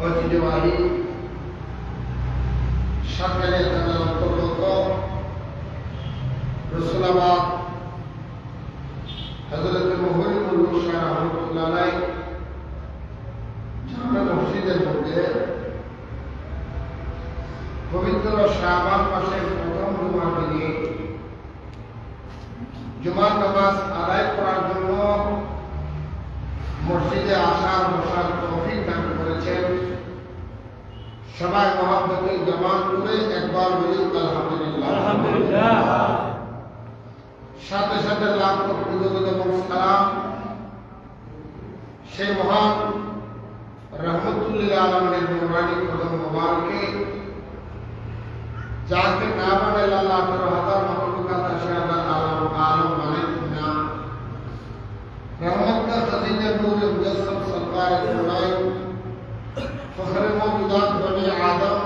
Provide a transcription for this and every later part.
ঐতিহ্যবাহী সরকারের থানার অন্তর্গত রসুলাবাদ হযরত মুহরিমুল মুশা রাহমাতুল্লাহ আলাইহি জামে মসজিদের মধ্যে পবিত্র শাবান মাসের প্রথম জুমার দিনে জুমার নামাজ আদায় করার জন্য মসজিদে আসার বসার তৌফিক দান করেছেন। সবাই মহব্বতে জমান করে একবার বলি আলহামদুলিল্লাহ। আলহামদুলিল্লাহ। সাথে সাথে লাখ কোটি এবং সালাম সেই মহান রহমতুল্লিল আলমের নুরানি কদম মোবারকে যাকে না বানাইল আল্লাহ 18,000 মখলুকাত 80,000 আলম মানেন না। रहमत का खजीने नूर मुजस्सम सरकार कुरान फखर मौजूदात बने आदम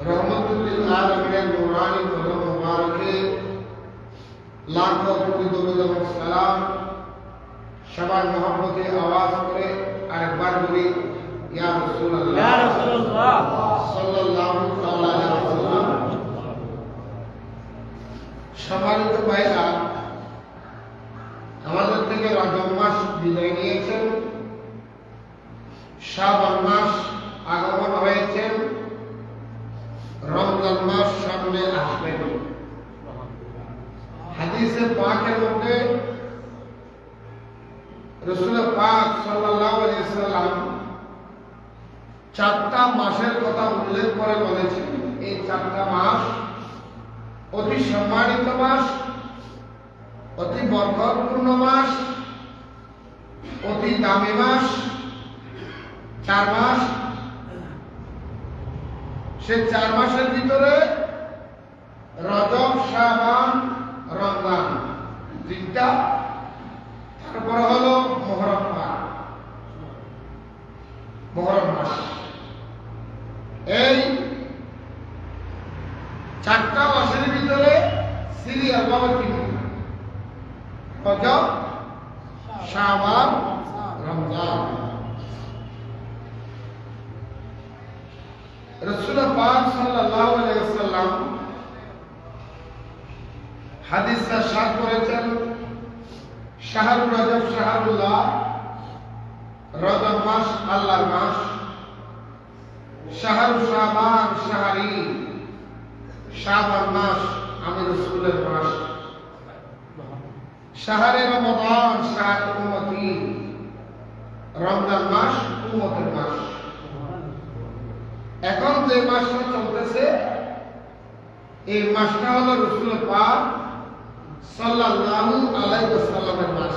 रहमतुल लिल आलमीन नूरानी कदम मुबारके लाखों कोटि दरूद व सलाम सबान मोहब्बते आवाज करे और एक बार बोली या रसूल अल्लाह सल्लल्लाहु ताला अलैहि वसल्लम। সম্মানিত ভাইরা, আমাদের থেকে রজব মাস বিদায় নিয়েছেন, শাবান মাস আগমন হয়েছেন, রমজান মাস সামনে আসবেন। হাদিসে পাকের মধ্যে রাসূল পাক সাল্লাল্লাহু আলাইহি সাল্লাম 4টা মাসের কথা উল্লেখ করে বলেছেন, এই 4টা মাস অতি সম্মানিত মাস, অতি বরকতপূর্ণ মাস, অতি দামি মাস, 4 মাস, সেই 4 মাসের ভিতরে রজব, শাবান, রমজান 3টা, তারপরে হলো মুহররম মাস। এই 4টা মাসের ভিতরে সিরিয়াল ভাবে 3টা, রজব, শাবান, রমজান। রাসূল পাক সাল্লাল্লাহু আলাইহি ওয়াসাল্লাম হাদিসে ইরশাদ করেছেন, শাহরুর রজব শাহরুল্লাহ, রজব মাস আল্লাহর মাস, শাহরু শাবান শাহরি, শাবান মাস আমি রাসূলের মাস, শাহরে রমাদান শাহর উম্মতি, রমজান মাস উম্মতের মাস। এখন যে মাসটা চলতেছে এই মাসটা হলো রাসূল পাক সাল্লাল্লাহু আলাইহি ওয়াসাল্লামের মাস।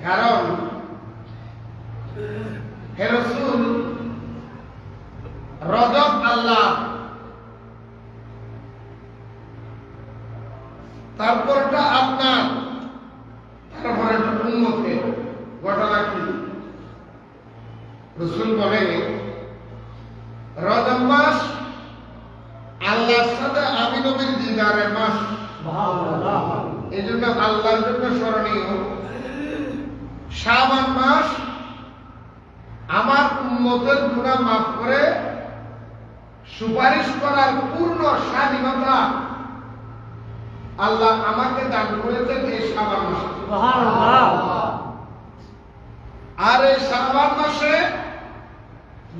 কারণ হে রাসূল, রজব আল্লাহ, তারপরটা আপনার, তারপরটা উম্মতের। ঘটনা কি? রাসূল বলে রজব মাস আল্লাহর সাথে আমি নবীর দিদারের মাস, এই জন্য আল্লাহর জন্য স্মরণীয়। শাবান মাস আমার উম্মতের গুনাহ মাফ করে সুপারিশ করার পূর্ণ স্বাধীনতা আল্লাহ আমাকে দান করেছেন এই শাবান মাসে। আর এই শাবান মাসে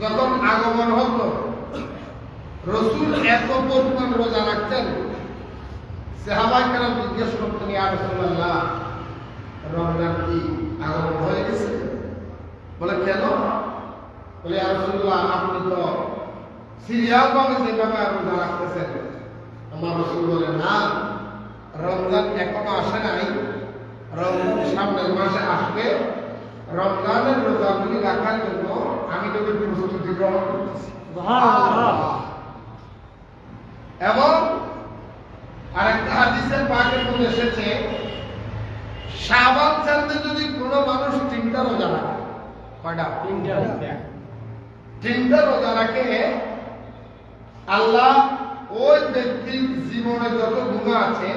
যখন আগমন হতো, রাসূল এত পরিমাণ রোজা রাখতেন, সাহাবায়ে কেরাম জিজ্ঞেস করতেন, ইয়া রাসূলুল্লাহ, রমজান কি আগমন হয়ে গেছে? বলে কেন? বলে ইয়া রাসূলুল্লাহ, আপনি তো সিরিয়াল ভাবে যেভাবে রোজা রাখতেছেন। আমার রাসূল বলে, না, রমজান এখনো আসে নাই, রমজান সামনের মাসে আসবে। রমজানের রোজাগুলি রাখার জন্য আমি তোকে প্রস্তুতি গ্রহণ করতেছি। এবং আরেকটা হাদিসের পাকের মধ্যে এসেছে, শাবান চাঁদে যদি কোনো মানুষ 3টা রোজা রাখে, কয়টা? 3টা রোজা রাখে, আল্লাহ ওই ব্যক্তির জীবনে যত গুনাহ আছে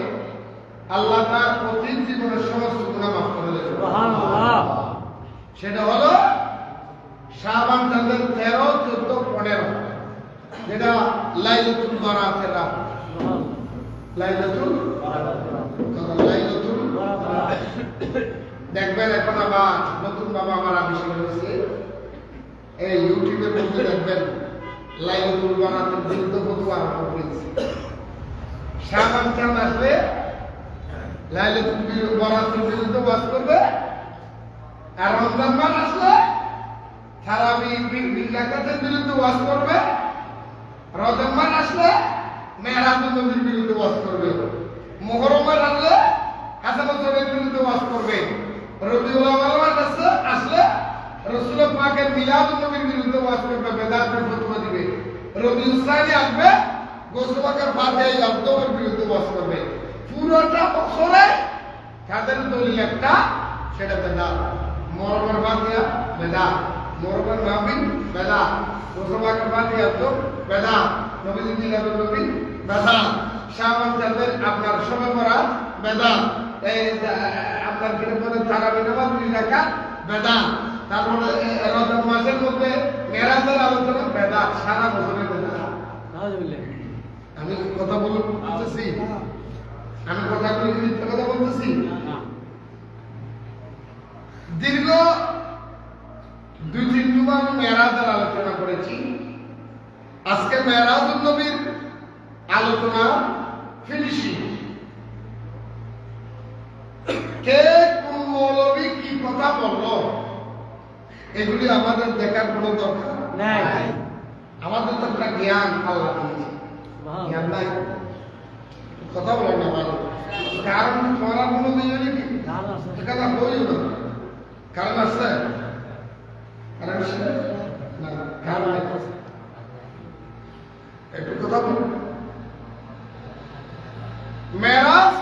আল্লাহ তার অতীত জীবনের সমস্ত গুনাহ মাফ করে দেবেন। সেটা হলো শাবান চাঁদের 13, 14, 15, যেটা লাইলাতুল বারাতের রাত। লাইলাতুল দেখবেন, এখন আবার নতুন বাবা আমার আবিষ্কার হয়েছে, এই ইউটিউবের মধ্যে দেখবেন লাইলাতুল বারাতের বিরুদ্ধে ফতোয়া আরম্ভ করেছে। শাবান চাঁদ আসলে লাইলাতুল বারাতের বিরুদ্ধে ওয়াজ করবে, আর রমজান মাস আসলে তারাবি রাকাতের বিরুদ্ধে ওয়াজ করবে, রজব মাস আসলে মেরাজুন নবীর বিরুদ্ধে ওয়াজ করবে, মুহররম মাস আসলে হাসান ওয়াসের বিরুদ্ধে ওয়াজ করবে, রবিউল আউয়াল মাস আসলে রাসূল পাকের মিলাদুন নবীর বিরুদ্ধে ওয়াজ করবে, বেদাতের ফতোয়া দিবে, রবিউল সানি আসবে গোসল পাকের ফাতিহা ইয়াজদের বিরুদ্ধে ওয়াজ করবে। পুরোটা বছরে তাদের দলিল একটা, সেটা বেদাত। মুহররমের ফাতিহা বেদাত, মুহররমের মাহফিল বেদাত, গোসল পাকের ফাতিহা ইয়াজদ বেদাত, নবীজি মিলাদুন নবী বেদাত, শাবান চাঁদের আপনার শবে বরাত বেদাত, এই আপনার কি বলে তারাবি নামাজ 2 রাকাত বেদাত, তারপরে রজব মাসের মধ্যে মেরাজের আলোচনা বেদাত, সারা বছরের বেদাত। আমি কথা বলতেছি, আমি কথাগুলি মিথ্যা কথা বলতেছি? দীর্ঘ 2-3 জুমা আমি মেরাজের আলোচনা করেছি। আজকে মেরাজুন নবীর আলোচনা ফিনিশিং। কে কোন মৌলবী কি কথা বললো এগুলি আমাদের দেখার কোনো দরকার নাই। আমাদের তো একটা জ্ঞান আল্লাহ দিয়েছে, জ্ঞান নাই কথা বলে না ভালো। কারণ করার কোনো দিও নাকি কথা বলিও না, কারণ আছে একটু কথা বলুন। মেরাজ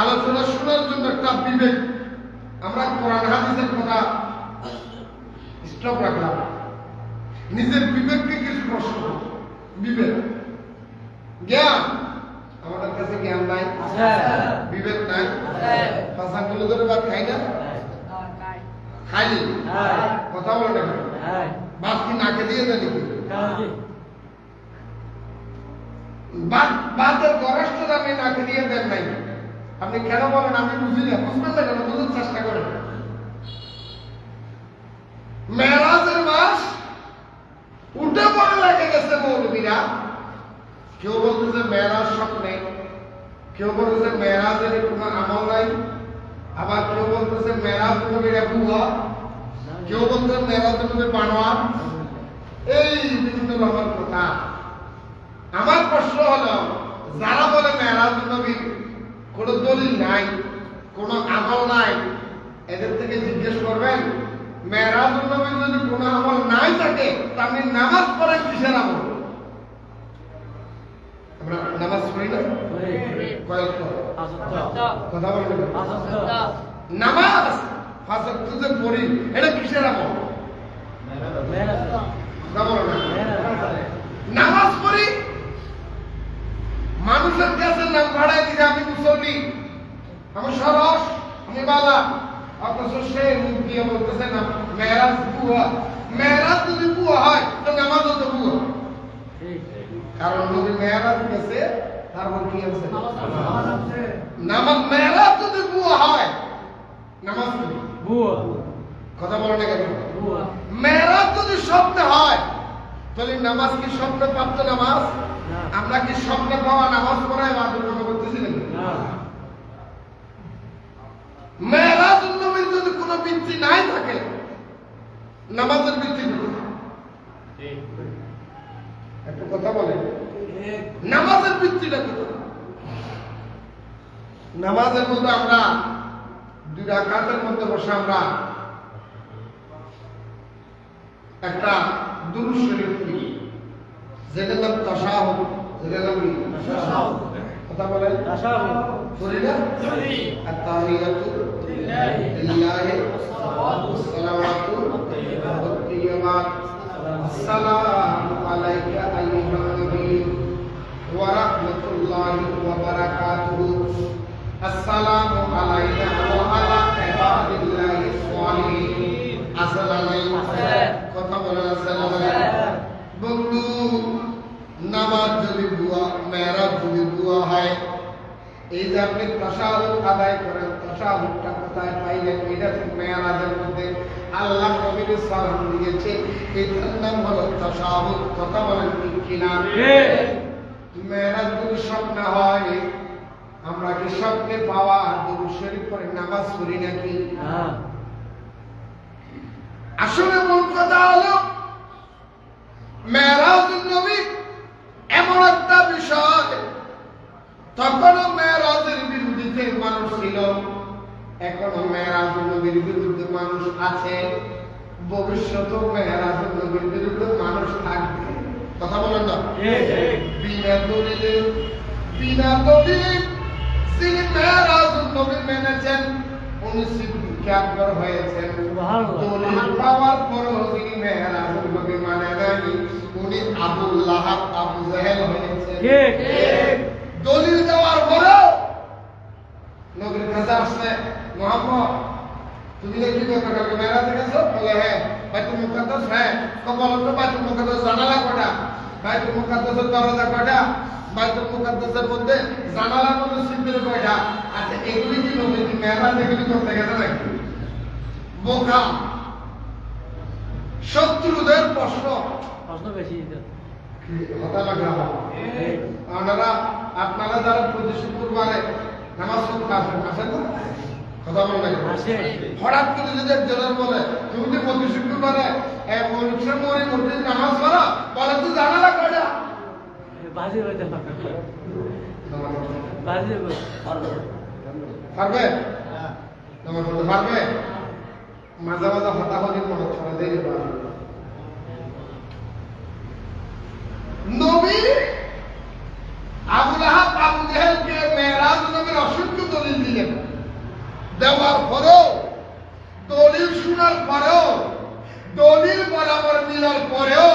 আলোচনা শোনার জন্য একটা বিবেক, আমরা কোরআন হাদিসের কথা স্টপ রাখলাম, নিজের বিবেককে কিছু প্রশ্ন করব। বিবেক জ্ঞান, আমাদের কাছে জ্ঞান নাই, বিবেক নাই, পাঁচাগুলো ধরে ভাত খাই না, খাইনি কথা বলে না, ভাত কি নাকে দিয়ে দেয় নাকি? ভাতের গরজটা আপনি নাকে দিয়ে দেন নাই, আপনি কেন বলেন? আমি বুঝি না, বুঝবেন না কেন? বুঝার চেষ্টা করেন। মেরাজের মাস উঠে পড়ে লেগে গেছে মৌলবীরা। কেউ বলতেছে মেরাজ স্বপ্নে, কেউ বলতেছে মেরাজের কোনো আমল নাই, আবার কেউ বলতেছে মেরাজ নবীরা বুয়া, কেউ বলতেছে মেরাজ নবী বানোয়াট। এই বিভিন্ন রকমের কথা। আমার প্রশ্ন হলো, যারা বলে মেরাজ নবীর কোনো দলিল নাই, কোনো আমল নাই, এদের থেকে জিজ্ঞেস করবেন মেরাজ নবীর যদি কোনো আমল নাই থাকে তা আপনি নামাজ পড়েন কিসের আমল? আমরা নামাজ পড়ি না, কথা বলবেন নামাজ পাঁচ ওয়াক্ত যে পড়ি এটা কিসের আমল? নামাজ পড়ি মানুষের কাছে নাম ভাড়ায় দিকে আমি মুসল্লি, আমি সরস, আমি বালা, অথচ সে মুখ দিয়ে বলতেছে না মেরাজ বুয়া। মেরাজ যদি বুয়া হয় তো নামাজও তো বুয়া, কারণ নবী মেরাজ গেছে, তারপর কি আছে নামাজ। মেরাজ যদি বুয়া হয় নামাজ বুয়া, কথা বলে না কেন? মেরাজ যদি স্বপ্নে হয় তাহলে নামাজ কি স্বপ্নে প্রাপ্ত নামাজ? আমরা কি স্বপ্নে পাওয়া নামাজ পড়াই বাদল মনে করতেছি নাকি? মেরাজ নবীর যদি কোনো ভিত্তি নাই থাকে, নামাজের ভিত্তি একটু কথা বলে, নামাজের ভিত্তিটা কোথায়? নামাজের মধ্যে আমরা দুই রাকাতের মধ্যে বসে আমরা একটা দুরূদ শরীফ পড়ি, যেটার নাম তাশাহুদ। যেটার নাম কি? কথা বলেন পড়ি না? আত-তাহিয়াতু লিল্লাহি ওয়াস-সালাওয়াতু ওয়াত-তাইয়্যিবাত, আসসালামু আলাইকা আইয়ুহান নবী ওয়া রাহমাতুল্লাহি ওয়া বারাকাতুহু, আসসালামু আলাইনা ওয়া আলা ইবাদিল্লাহিস সালিহিন। আসসালামু আলাইকুম। কথা বলেন আসসালামু আলাইকুম। বন্ধু, নামাজ যদি বুয়া, মেরাজ যদি বুয়া হয়, এই যে আপনি তাশাহুদ আদায় করেন, তাশাহুদটা কোথায় পাইলেন? এটা মেরাজের মধ্যে আল্লাহ নবীকে সালাম দিয়েছে, এটার নাম হলো তাশাহুদ। কথা বলেন ঠিক কিনা? মেরাজ যদি স্বপ্নে হয়, আমরা কি স্বপ্নে পাওয়া দুরূদ শরীফ পড়ে নামাজ পড়ি নাকি? আসলে মূল কথা হলো মেরাজুন নবী এমন একটা বিষয়, তখনও মেরাজের বিরুদ্ধে মানুষ ছিল, এখনো মেরাজুন নবীর বিরুদ্ধে মানুষ আছে, ভবিষ্যতেও মেরাজুন নবীর বিরুদ্ধে মানুষ থাকবে। কথা বলেন না? বিনা দলিলে যিনি মেরাজুন নবী মেনেছেন উনি সিদ্দিক আকবর হয়েছেন। দলিল পাওয়ার পরও যিনি মেরাজুন নবী মানে নাই উনি আবু লাহাব, আবু জাহেল হয়েছেন। দলিল দেওয়ার পরেও নবীর কাছে আসছে, মুহাম্মদ তুমি কি কথা কালকে মেরাজে গেছো? বলে হ্যাঁ। বাইতুল মুকাদ্দাস? হ্যাঁ। বলো তো বাইতুল মুকাদ্দাস জানালা কয়টা? বাইতুল মুকাদ্দাসের দরজা কয়টা? বাইতুল মুকাদ্দাসের মধ্যে জানালার মধ্যে সিদ্দির কয়টা? আচ্ছা, এগুলি কি নবী মেরাজ এগুলি করতে গেছে নাকি? বোকা শত্রুদের প্রশ্ন বেশি হতা লাগা। আপনারা যারা প্রতি শুক্রবারে নামাজ পড়তে আসেন না? কথা বলেন না? হঠাৎ করে যদি একজনের বলে তুমি তো প্রতি শুক্রবারে মসজিদ নামাজ পড়ো, বলে তুই জানালা কয়টা? পারবে? নামাজ পড়তে পারবে? মাঝে মাঝে হতাহতির মনে ছড়া দেয় নবী আবু লাহাব আবু জেহেলকে মেরাজ নবীর অসংখ্য দলিল দিলেন, দেওয়ার পরেও দলিল শোনার পরেও দলিল বরাবর মিলার পরেও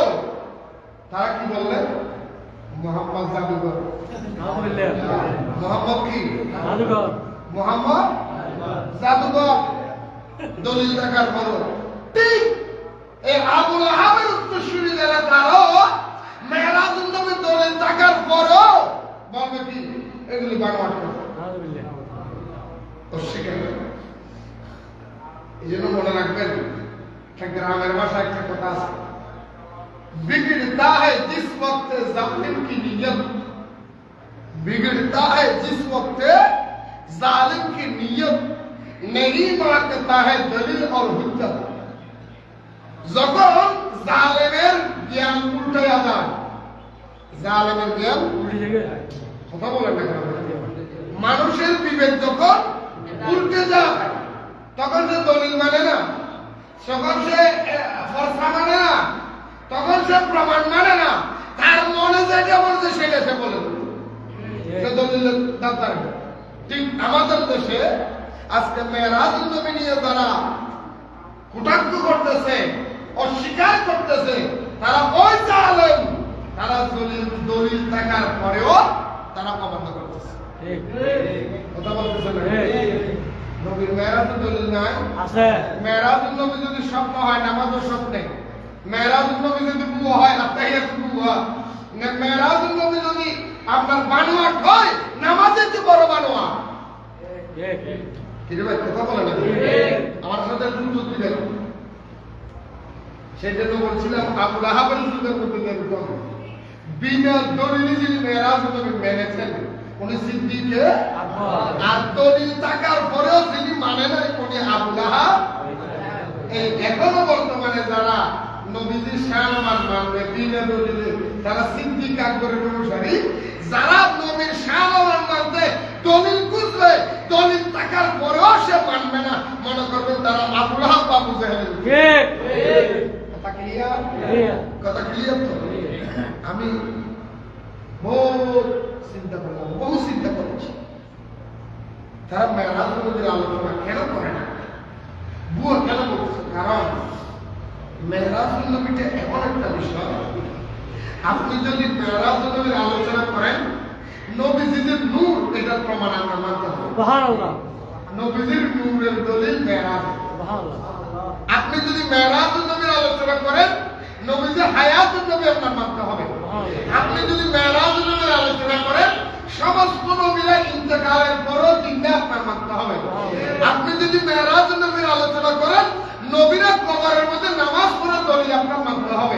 তারা কি বললেন? মোহাম্মদ জাদুঘর। মোহাম্মদ কি জাদুঘর? মোহাম্মদ জাদুঘর। দলিল দেখার পরও ঠিক এই আবু লাহাবের উত্তরসূরি যারা তারাও মেরাজুল নবীর দলিল দেখার পরও বলবে কি এগুলি বানোয়াট কথা। এই জন্য মনে রাখবেন, একটা গ্রামের ভাষায় একটা কথা আছে, बिगड़ता है जिस वक्त जालिम की नीयत, बिगड़ता है जिस वक्त जालिम की नीयत, नहीं मानता है दलील और हुज्जत। যখন জালেমের জ্ঞান উল্টায়া যায়, জালেমের জ্ঞান উল্টে যায়, কথা বলেন না কেন? মানুষের বিবেক যখন উল্টে যায় তখন সে দলিল মানে না, তখন সে ফরসা মানে না, তখন সে প্রমাণ মানে না, তার মনে যেটা বলছে সেটা সে বলে সে দলিল দাতার। ঠিক আমাদের দেশে আজকে মেরাজুল নবী নিয়ে যারা কুটাক্ষ করতেছে, অস্বীকার করতেছে, তারা ওই জালেম, তারা দলিল থাকার পরেও তারা অমান্য করতেছে। কথা বলতেছে না? নবীর মেরাজুল দলিল নাই আছে। মেরাজুল নবী যদি স্বপ্ন হয়, নামাজের স্বপ্নে। মেরাজুল নবী যদি বুয়া হয়, আত্তাহিয়াতুল বুয়া। মেরাজুল নবী যদি আপনার বানোয়াট হয়, নামাজের যে বড় বানোয়া। কি রে ভাই, কথা বলে না? আমার সাথে যুদ্ধ দিবেন, সেই জন্য বলছিলাম আবু লাহাবের যুদ্ধের মধ্যে এরকম বিনা দলিলে যিনি মেরাজুল নবী মেনেছেন উনি সিদ্দিকে আর দলিল থাকার পরেও যিনি মানে নাই উনি আবু লাহাব। এই এখনো বর্তমানে যারা নবীজির শান মানবে বিনা দলিলে, তারা সিদ্দিক আকবরের অনুসারী। যারা নবীর শান মানতে দলিল খুঁজবে, দলিল থাকার পরেও সে মানবে না, মনে করবেন তারা আবু লাহাব আবু জেহেল। কথা ক্লিয়ার? কথা ক্লিয়ার তো? আমি বহু চিন্তা করেছি তারা মেরাজুল নবীর আলোচনা কেন করে না, বুয়া কেন বলছে? কারণ মেরাজুল নবীটা এমন একটা বিষয়, আপনি যদি মেরাজুল নবীর আলোচনা করেন, নবীজির নূর এটার প্রমাণ আমরা মানতে হবে। সুবহানাল্লাহ। নবীজির নূরের দলিল মেরাজ। সুবহানাল্লাহ। আপনি যদি মেরাজুল নবীর আলোচনা করেন, নবীজির হায়াতুন নবী আপনার মানতে হবে। আপনি যদি মেরাজুল নবীর আলোচনা করেন, সমস্ত নবীরা ইন্তেকালের পরও দিনে আপনার মানতে হবে। আপনি যদি মেরাজুল নবীর আলোচনা করেন, নবীরা কবরের মধ্যে নামাজ পড়ে দলিল আপনার মানতে হবে।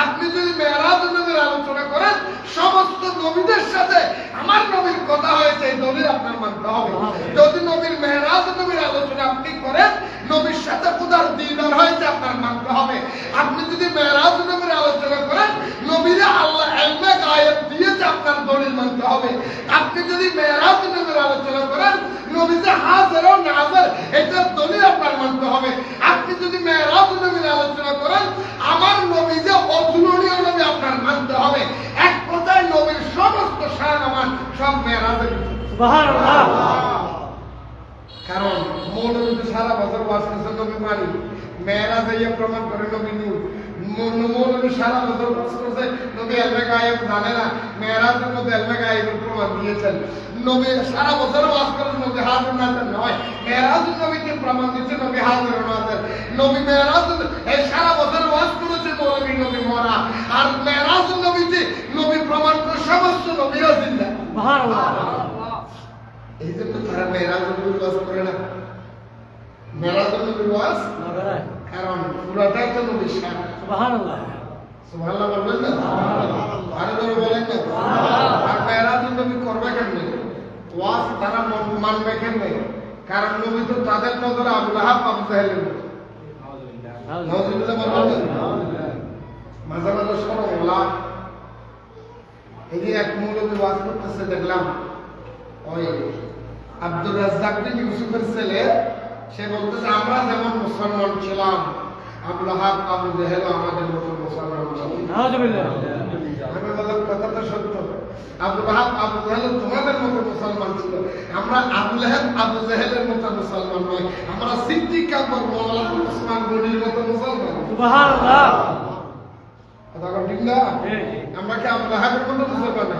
আপনি যদি মেরাজুল নবীর আলোচনা করেন, সমস্ত নবীদের সাথে আমার নবীর কথা হয়েছে, দলিল আপনার মানতে হবে। যদি নবীর মেরাজুল নবীর আলোচনা আপনি করেন, নবীর সাথে খুদার দিদার হয়েছে আপনার মানতে হবে। আপনি যদি মেরাজুল নবীর আলোচনা করেন, নবীরা আল্লাহ ইলমে গায়েব দিয়েছে, আপনার দলিল মানতে হবে। আপনি যদি মেরাজুল নবীর আলোচনা করেন, নবী যে হাজির ও নাজির এটার দলিল আপনার মানতে হবে। আপনি যদি মেরাজুল নবীর আলোচনা করেন, আমার নবী যে অতুলনীয় নবী আপনার মানতে হবে। এক কথায় নবীর সমস্ত শান আমার সব মেরাজের। সুবহানাল্লাহ। কারণ মৌলবী তো সারা বছর ওয়াজ করছে নবী মানি, মেরাজ হইয়া প্রমাণ করে নবী নূর। মৌলবী সারা বছর ওয়াজ করছে নবী ইলমে গায়েব জানে না, মেরাজের মধ্যে ইলমে গায়েবের প্রমাণ দিয়েছেন। নবী সারা বছর ওয়াজ করে নবী হাজির নাজির নয়, মেরাজুল নবীকে প্রমাণ দিচ্ছে নবী হাজির নাজির। নবী মেরাজুল এই সারা বছর ওয়াজ করেছে মৌলবী নবী মরা, আর মেরাজুল নবীতে নবী প্রমাণ করে সমস্ত নবীরা জিন্দা। সুবহানাল্লাহ। এই জন্য তারা মেরাজুল নবীর ওয়াজ করে না, মেরাজুল নবীর ওয়াজ না করে, কারণ পুরাটাই তো নবীর শান। সুবহানাল্লাহ। সুবহানাল্লাহ বলবেন না? আরে ধরে বলেন না। আর মেরাজুল নবী করবে কেমনে? ওয়াজ তারা মানবে কেমনে? কারণ নবী তো তাদের নজরে আবু লাহাব আবু জেহেলের মতো। নাউজুবিল্লাহ বলবেন না? মাঝে মাঝে শোনো ওলা, এই যে এক মৌলবী ওয়াজ করতেছে দেখলাম, ওই আব্দুর রাজ্জাক বিন ইউসুফের ছেলে সে বলতেছে আমরা যেমন মুসলমান ছিলাম আবু লাহাব আবু জেহেল আমাদের মতো মুসলমান ছিল। আমি বললাম কথা তো সত্য, আবু লাহাব আবু জেহেল তোমাদের মতো মুসলমান ছিল, আমরা আবু লাহাব আবু জেহেলের মতো মুসলমান নয়, আমরা সিদ্দিক আকবর মাওলানা ওসমান গনির মতো মুসলমান। সুবহানাল্লাহ। কথা বল ঠিক না? আমরা কি আবু লাহাবের মতো মুসলমান না?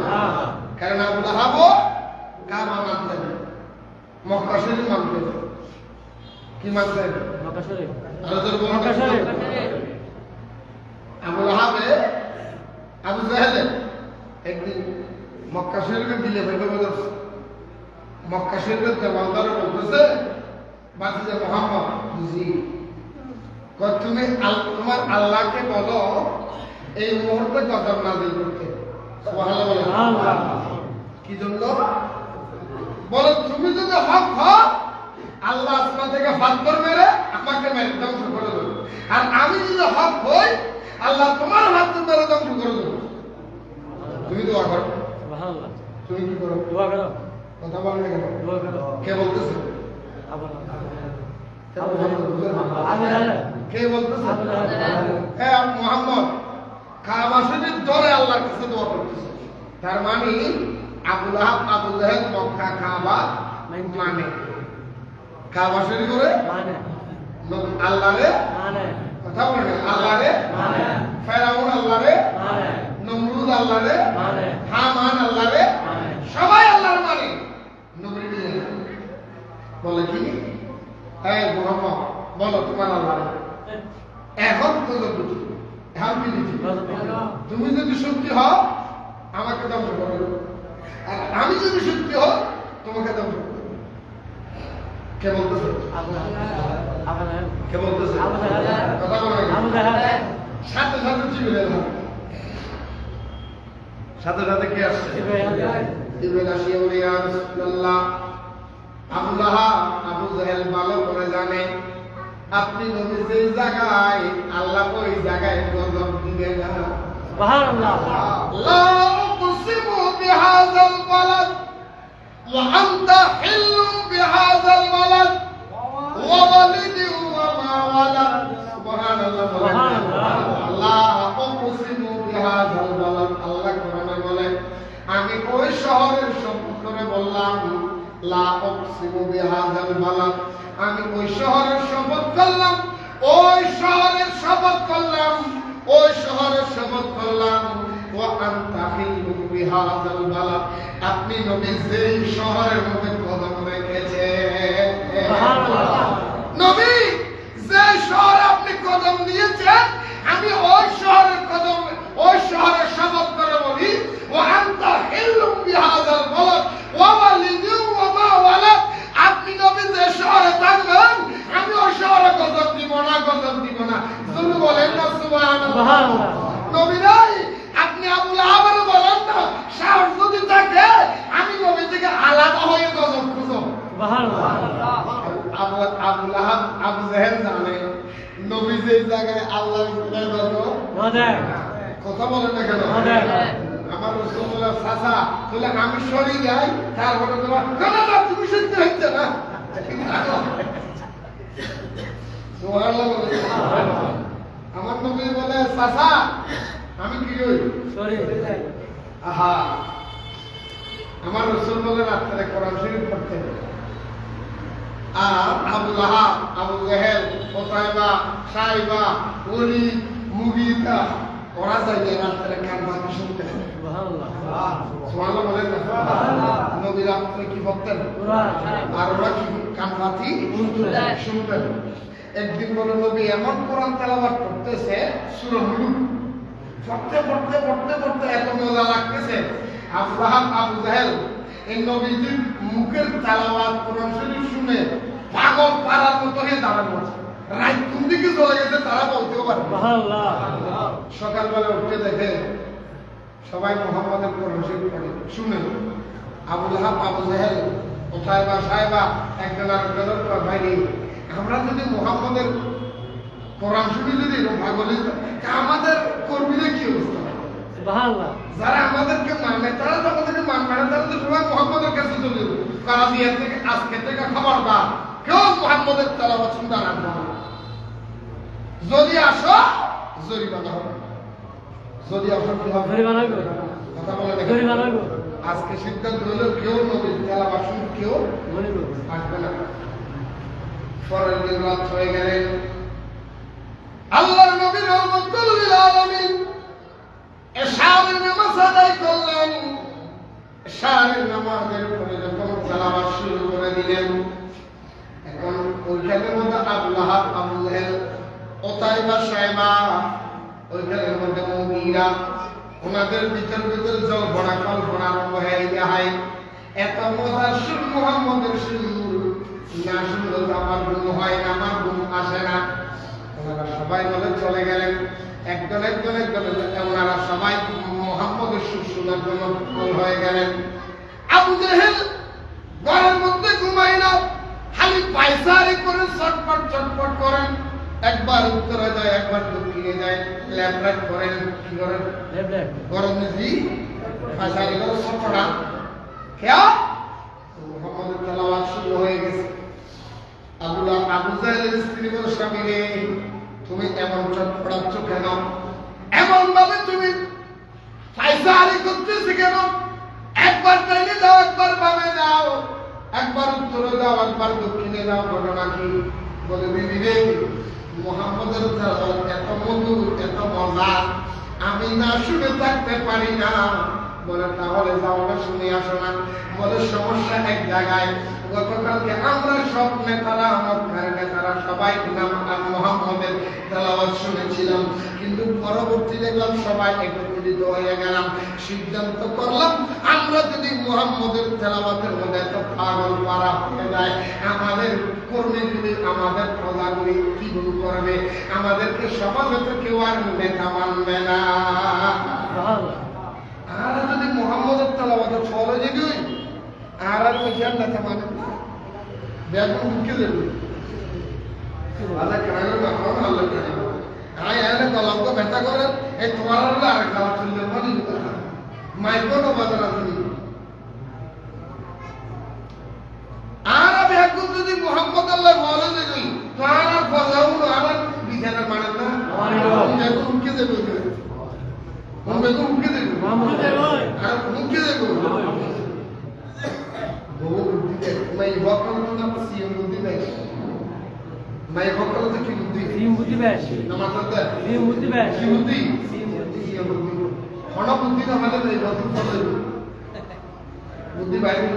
কারণ আবু লাহাবও কাবা মানতেন, মক্কা শরীফ মানতেন। কি মানতেন? মক্কা শরীফ। মক্কা শরীফ। আবু লাহাবে আবু জেহেলে একদিন মক্কা শরীফে দিলে ফেলবে বলছে, মক্কা শরীফের দেওয়ালদারে বলতেছে বাতিজা মোহাম্মদ জি তুমি তোমার আল্লাহকে বলো এই মুহূর্তে গজব নাযিল করতে। সুবহানাল্লাহ। কি জন্য বলো? তুমি যদি হক হও আল্লাহ আসমান থেকে পাথর মেরে আমাকে মেরে ধ্বংস করে দেবে, আর আমি যদি হক হই আল্লাহ তোমার পাথর মেরে ধ্বংস করে দেবে। তুমি দোয়া করো। সুবহানাল্লাহ। তুমি কি করো? দোয়া করো। কথা বলেন না কেন? দোয়া করো। কে বলতেছে? কে বলতেছে? মুহাম্মদ কাবা শরীফ ধরে আল্লাহর কাছে দোয়া করতেছে। তার মানে আবু লাহাব আবু জেহেল মক্কা কাবা মানে কাবা শরীফ করে মানে আল্লাহরে মানে কথা বলেন আল্লাহরে মানে ফেরাউন আল্লাহরে মানে নমরুদ আল্লাহরে মানে হামান আল্লাহরে মানে সবাই আল্লাহর মানে নবী বলে কি এই মুহাম্মদ বলো তোমার আল্লাহরে এখন তো বুঝি এখন কি দিচ্ছি তুমি যদি সত্যি হও আমাকে ধ্বংস করে দেবো, আর আমি যদি সত্যি হও তোমাকে ধ্বংস করে দেবো। কে বলতেছে? কে বলতেছে? কথা বলে সাথে সাথে জিবরিল এলো। সাথে সাথে কে আসছে? জিবরিল আসিয়া বলে ইয়া রাসূলুল্লাহ আবু লাহাব আবু জেহেল ভালো করে জানে আপনি নবী যেই জায়গায় আল্লাহ ওই জায়গায় গজব দিবে না। সুবহানাল্লাহ। লা উকসিমু বিহাযাল বালাদ ওয়া আনতা হিল্লুম বিহাযাল বালাদ ওয়া ওয়ালিদিন ওয়া মা ওয়ালাদ। সুবহানাল্লাহ। সুবহানাল্লাহ। লা উকসিমু বিহাযাল বালাদ, আল্লাহ কোরআনে বলে আমি ওই শহরের শপথ করে বললাম, লা উকসিমু বিহাযাল বালাদ, আমি ওই শহরের শপথ করলাম, ওই শহরের শপথ করলাম, ওই শহরের শপথ করলাম, ওয়া আনতা হিল্লুম বিহাযাল বালাদ, আপনি নবী যেই শহরের মধ্যে কদম রেখেছেন, সুবহানাল্লাহ, নবী যে শহরে আপনি কদম দিয়েছেন আমি ওই শহরের কদম, ওই শহরের শপথ করে বলি, ওয়া আনতা হিল্লুম বিহাযাল বালাদ ওয়া ওয়ালিদিন ওয়া মা ওয়ালাদ, আপনি নবী যে শহরে থাকবেন আমি ওই শহরে গজব দিব না, গজব দিব না। শুরু বলেন না সুবহানাল্লাহ। নবী নাই আপনি আবু লাহাবের বলেন না সাহস যদি থাকে আমি নবী থেকে আলাদা হয়ে গজব খুঁজব। সুবহানাল্লাহ। আবু লাহাব আবু জেহেল জানে নবী যে জায়গায় আল্লাহর কোথায় গজব কথা বলেন না কেন? আমার রাসূলুল্লাহ চাচা বলে আমি সরি যাই, তারপরে তোমার না না তুমি সত্যি হচ্ছে না। সুবহানাল্লাহ। আমার নবী বলে চাচা আমি কি করি সরি আহা, আমার রাসূল বলে রাত্রে কোরআন শরীফ পড়তেন, আর আবু লাহাব আবু জেহেল ওতাইবা সাইবা ওলি মুগিতা ওরা যাইয়ে রাত্রে কান বাঁধি শুনতেন। সুবহানাল্লাহ। সুবহানাল্লাহ বলেন না? নবী রাত্রে কি পড়তেন আর ওরা কি কান বাঁধি শুনতেন। একদিন বলে নবী এমন কোরআন তেলাওয়াত করতেছে সূরা মুলুক, পড়তে পড়তে পড়তে পড়তে এত মজা লাগতেছে। আবু লাহাব আবু জেহেল এই নবীজির মুখের তেলাওয়াত কোরআন শরীফ শুনে পাগল পাড়ার মতো হয়ে দাঁড়ানো আছে। রাত কোন দিকে চলে গেছে তারা বলতেও পারে। সুবহানাল্লাহ। সকালবেলা উঠে দেখে সবাই মুহাম্মাদের কোরআন শরীফ পড়ে শুনে। আবু লাহাব আবু জেহেল ওতাইবা সাইবা একজন আরেকজনের বাইরে, আমরা যদি মুহাম্মাদের কোরআন শরীফ যদি ভাগলে আমাদের কর্মীদের কি অবস্থা? সুবহানাল্লাহ। যারা আমাদেরকে মানে তারা তো আমাদেরকে মানবে না, তারা তো সবাই মুহাম্মাদের কাছে চলে যাবে। কারাদিয়া থেকে আজকে থেকে খবরদার কেউ মুহাম্মদের তেলাওয়াত শুনতে আরম্ভ করো। যদি আসো জরিমানা হবে, যদি আসো কি হবে? জরিমানা হইব। কথা বলে দেখেন। জরিমানা হইব। আজকে সিদ্ধান্ত হলো কেউ নবীর তেলাওয়াত শুনতে কেউ হইব। আসবে না। পরের দিন রাত হয়ে গেলেন, আল্লাহর নবী রহমাতুল লিল আলামিন এশারের নামাজ আদায় করলেন। এশারের নামাজের পরে যখন তেলাওয়াত শুরু করে দিলেন, এখন ওইখানের মধ্যে আবু লাহাব, আবু জাহেল, উতাইবা, শায়বা, ওইখানের মধ্যে মুগীরা, ওনাদের ভিতর জল ভরা কল্পনা আরম্ভ হয়ে যায়। এত মজার সুর মুহাম্মদের সুর, না শুনলে তো আমার ঘুম হয় না, আমার ঘুম আসে না। ওনারা সবাই বলে চলে গেলেন। একজন ওনারা সবাই মুহাম্মদের সুর শোনার জন্য পাগল হয়ে গেলেন। আবু জাহেল ঘরের মধ্যে ঘুমায় না, খালি পায়চারি করে চটপট করেন। একবার উত্তরে যায়, একবার দক্ষিণে যায়, লেফট রাইট করেন। কি করেন? গরম জি পায়চারি করে চটপটা খেয়া। মুহাম্মদের তেলাওয়াত শুরু হয়ে গেছে। আবু জাহেলের স্ত্রী বলে, স্বামী রে, তুমি এমন চটপটাচ্ছ কেন? এমন ভাবে তুমি পায়চারি করতেছে কেন? একবার ডাইনে যাও, একবার বামে যাও, একবার উত্তরে যাও, একবার দক্ষিণে যাও, ঘটনা কি? বলে, বিবি রে, মুহাম্মদের তেলাওয়াত এত মধুর, এত মজা, আমি না শুনে থাকতে পারি না। বলে, তাহলে যাও না, শুনে আসো না। বলে, সমস্যা এক জায়গায়। গতকালকে আমরা সব নেতারা, মক্কার নেতারা সবাই মুহাম্মদের তেলাওয়াত শুনেছিলাম, কিন্তু পরবর্তী দেখলাম সবাই একত্রিত হয়ে গেলাম। সিদ্ধান্ত করলাম, আমরা যদি মুহাম্মদের তেলাওয়াতের মধ্যে এত পাগল পারা হয়ে যায়, আমাদের কর্মীগুলি, আমাদের প্রজাগুলি কি ভুল করবে? আমাদেরকে সমাজে তো কেউ আর নেতা মানবে না। আর যদি মুহাম্মদের তেলাওয়াতে ফলো যদি আর ওইখান নেতা মানে বেগুন ঢুকে দেবে। আল্লাহ কেন না করো, আল্লাহ কেন এনে গলাম তো ব্যথা করেন। এই তোমার আর খাওয়া চললে মানে মাইক্রো বাজার আছে। আর বেগুন যদি মুহাম্মদ আল্লাহ বলে দেখি তোমার আর ফলাও আর বিছানা মানে না, বেগুন ঢুকে দেবে। বেগুন ঢুকে দেবে আর ঢুকে দেবে। May vocal na pasiyang buti ba? May vocal na ki buti. Siyang buti ba? Namatanda. Siyang buti ba? Ki buti. Siyang buti. Hona buti na mala na iba tu pala. Buti ba ni?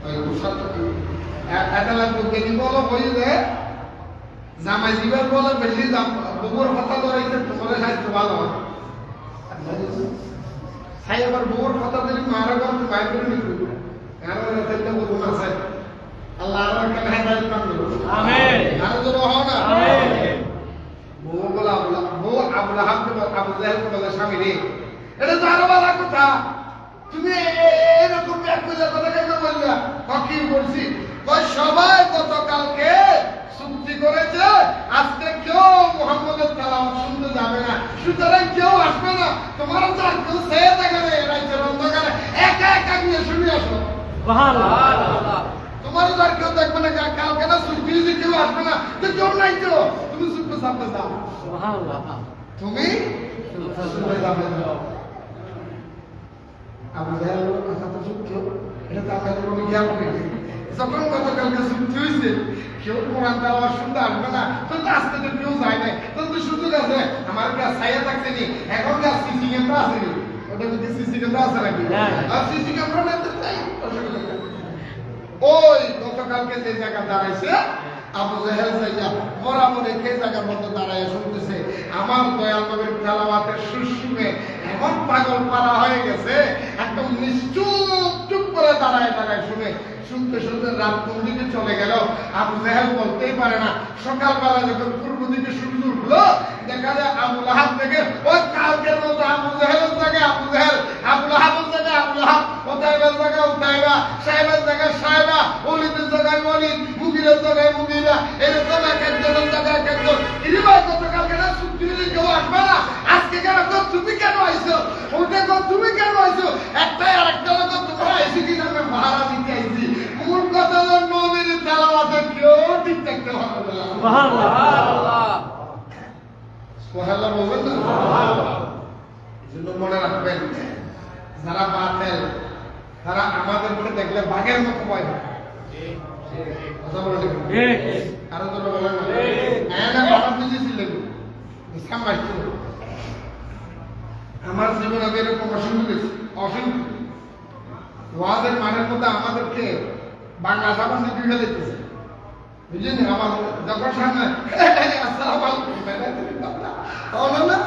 Ay usat ko. Ata lang ko gani bolo hoye de. Zamai jibar bolo belli jam bobor hata dore ite tomare hai to balo. Sai abar bobor hata dele mara kar to bai kore ni. আমিন। আর জোরে হও না। আমিন। বউ বলা বউ আবু লাহাব আবু জাহেল বলে, স্বামী রে, এটা তো আরো ভালো কথা, তুমি এরকম ব্যাকুলের কথা কেন বললা? কি বলছি? সবাই গতকালকে চুক্তি করেছে আজকে কেউ মুহাম্মদের তেলাওয়াত শুনতে যাবে না, সুতরাং কেউ আসবে না। তোমার চার কেউ চেয়ে থাকে না, রাইতের অন্ধকারে একা একা গিয়ে শুনে আসো। তোমার আর কেউ দেখবে না, কালকে না চুক্তি যে কেউ আসবে না, তো কেউ নাই তো, তুমি চুপে চাপে যাও, তুমি চুপে যাবে যাও। আবু জাহেল কথা তো সত্য, এটা তো আমরা কোনো খেয়াল করি। যখন গতকালকে চুক্তি হয়েছে কেউ কোরআন তেলাওয়াত শুনতে আসবে না, তো আজকে তো কেউ যায় নাই, তো সুযোগ আছে। আমার কাছে ছায়া থাকছে নি, এখন কাছে সিসি ক্যামেরা আছে নি, ওটা যদি সিসি ক্যামেরা আছে নাকি? আর সিসি ক্যামেরা নাই তো তাই ওই গতকালকে যে জায়গা দাঁড়াইছে আবু জাহেল যাইয়া বরাবর এই জায়গার মধ্যে দাঁড়াইয়া শুনতেছে আমার দয়াল নবীর তেলাওয়াতের সুর শুনে এমন পাগল পারা হয়ে গেছে, একদম নিশ্চুপ চুপ করে দাঁড়ায় শুনে শুনতে শুনতে রাত কোন দিকে চলে গেল আবু জাহেল বলতেই পারে না। সকালবেলা যখন পূর্ব দিকে সূর্য উঠলো, দেখা যায় আবু লাহাব থেকে ওই কালকের মতো আবু জাহেলের জায়গায় আবু জাহেল, আবু লাহাবের জায়গায় আবু লাহাব, উতাইবার জায়গায় উতাইবা, সাহেবের জায়গায় সাহেবা, ওলিদের জায়গায় ওলিদ, মুগিরের জায়গায় মুগিরা, এরকম এক একজনের জায়গায় এক একজন। ইরিবা গতকালকে না চুক্তি দিলে কেউ আসবে না, আজকে কেন তুমি কেন আইছো? ওটা তুমি কেন আইছো? একটাই আর একটা লোক তোমরা আইসি কিনা আমি ভাড়া দিতে আইছি। মূল কথা হলো নবীর তেলাওয়াতের সুবহানাল্লাহ বলবেন না? এজন্য মনে রাখবেন, যারা বাতিল তারা আমাদেরকে দেখলে বাঘের মতো ভয় পায়। কথা বলেন ঠিক? আরো জোরে বলেন না? এনা বাবা বুঝে ছিলেন সামাইছিল। আমার জীবনে আমি এরকম অসংখ্য ওয়াজের মানের মধ্যে আমাদেরকে বাংলা সাবান দিয়ে ফেলে দিতেছে, বুঝলেন? আমার যখন সামনে আসসালামু আলাইকুম না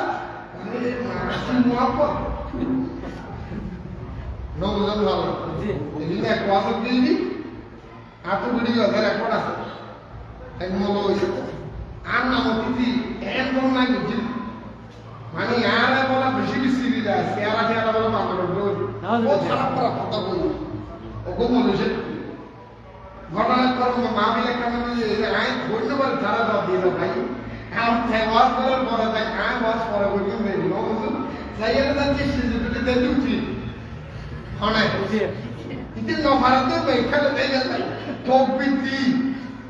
নবুজন ভালো এই জন্য এক ওয়াজের দিল্লি এত ভিডিও রেকর্ড আছে এক মনে হয়েছে আর নাম অতিথি একদম নাই বুঝলি, মানে আর বলা বেশি বেশি দিদা চেয়ারা চেয়ারা বলা বাংলা ও খারাপ খারাপ কথা বলি ওগো মনে ঘটনার পর মা মিলে কেমন আইন ধন্যবাদ তারা দাও দিয়ে দাও ভাই আমি ওয়াজ করার পরে তাই আমি ওয়াজ পরে বলি নেই নবুজন সাইয়ের যাচ্ছে সেজুটি দেন উচিত হনাই ইতি নভারতে এখানে দেই গেল তকবিতি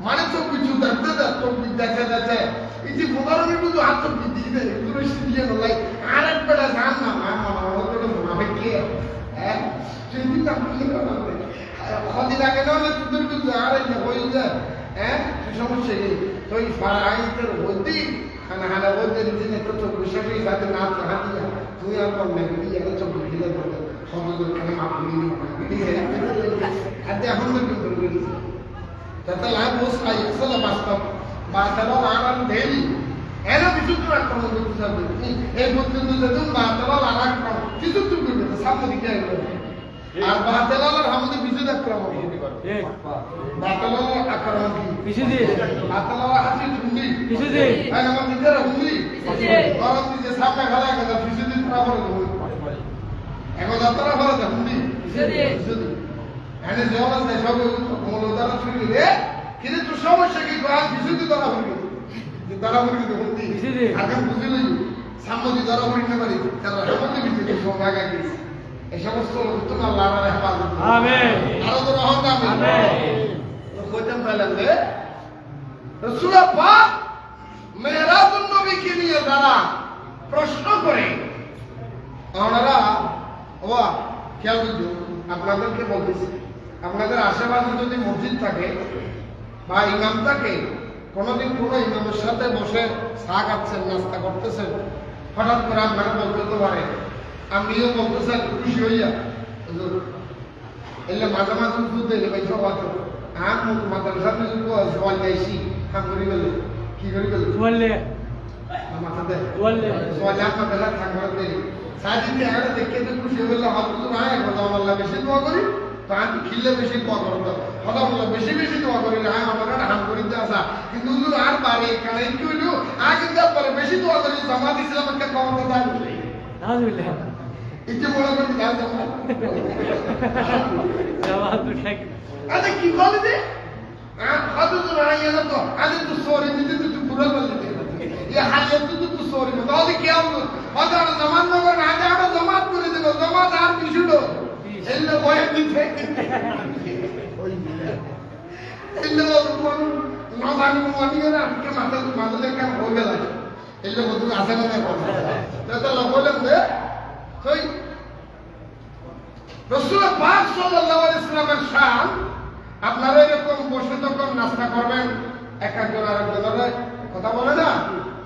মানে তকবিচু দেখতে দা তকবি দেখে দেখে ইতি 15 মিনিট তো হাত তকবিতি দে পুরো সিরিয়ে নলাই আরেক বেলা জান না মা ওটা মনে কে হ্যাঁ তুই তো কি করবে খদি লাগে না তুই তো আর হই যায় হ্যাঁ তুই সমস্যা নেই তুই ফারাইতের হদি খানা হালা হদি দিনে তো বিষয়ই সাথে না হাতিয়া তুই আর কোন নেই এত সব ভিডিও করতে সমাজের কানে মাপনি আতে এখন তো কিন্তু বলি তাতে লাভ বস আই আসলে বাস্তব বাস্তব আরাম দেই এরা বিদ্যুৎ আক্রমণ করতে হবে এই পর্যন্ত যখন বাস্তব আক্রমণ কিছু তুই করবে সামনে দিকে আর বাস্তবের আমাদের বিদ্যুৎ আক্রমণ ঠিক বাস্তবের আক্রমণ কি কিছু দিয়ে বাস্তবের হাসি ঠুন্ডি কিছু দিয়ে আর আমার নিজের হুন্ডি গরম দিয়ে সামনে খেলা কথা কিছু দিন বরাবর এখন যাত্রা ভালো হুন্ডি কিছু দিয়ে এনে জওয়াজ দেয় সব মূলধারা ছুটি রে কিন্তু তোর সমস্যা কি করা বিশুদ্ধি ধরা হইবে যে ধরা হইবে হুন্ডি আগে বুঝে লই সামনে ধরা হইতে পারি কারণ আমাদের বিশুদ্ধি সময় আগে গেছে এই সমস্ত উত্তম আল্লাহর হেফাজত আমিন আরো তো রহমত আমিন কইতাম তাহলে রাসূল পাক মেরাজুন নবীকে নিয়ে যারা প্রশ্ন করে ওনারা ওয়া খেয়াল করুন আপনাদেরকে বলতেছি আপনাদের আশেপাশে যদি মসজিদ থাকে বা ইমাম থাকে কোনোদিন কোনো ইমামের সাথে বসে চা খাচ্ছেন নাস্তা করতেছেন হঠাৎ করে আপনারা বলতে পারে আমিও বলতেছেন খুশি হইয়া এলে মাঝে মাঝে দুধ এলে ভাই সব আছে আমি মাদ্রাসার জল যাইছি কাম করি গেলে কি করি গেলে বললে মাথাতে বললে জল আপনাদের থাকবার দেই সাজিতে আগে দেখে তো খুশি হইলে হাত তো না কথা আল্লাহ বেশি দোয়া করি তো আমি খিললে বেশি দোয়া করতো কথা বললো বেশি বেশি দোয়া করি না আমার হাম করিতে আসা কিন্তু হুজুর আর পারে কারণ কি হইলো আগে যা পারে বেশি দোয়া করি জামাত ইসলামকে ক্ষমতা দান আলহামদুলিল্লাহ ইচ্ছে বলা করি দান জামাত ঠিক আরে কি বলে দে হাত তো না ইয়া তো আরে তো সরি দিতে তো পুরো বলে দে ये हालत तो सॉरी बताओ कि क्या हो हजार जमान नगर ना जाओ जमात করে দিল জমাত আর বিশুলো এলে বয়ে দিতে এলে কোন না জানি মনি না কে মাথা মাথা কেন হয়ে গেল এলে বন্ধু আসে না কথা তো লোক বলেন দে কই রাসূল পাক সাল্লাল্লাহু আলাইহি ওয়াসাল্লামের শান আপনারা এরকম বসে তখন নাস্তা করবেন এক একজন আরেকজনের কথা বলে না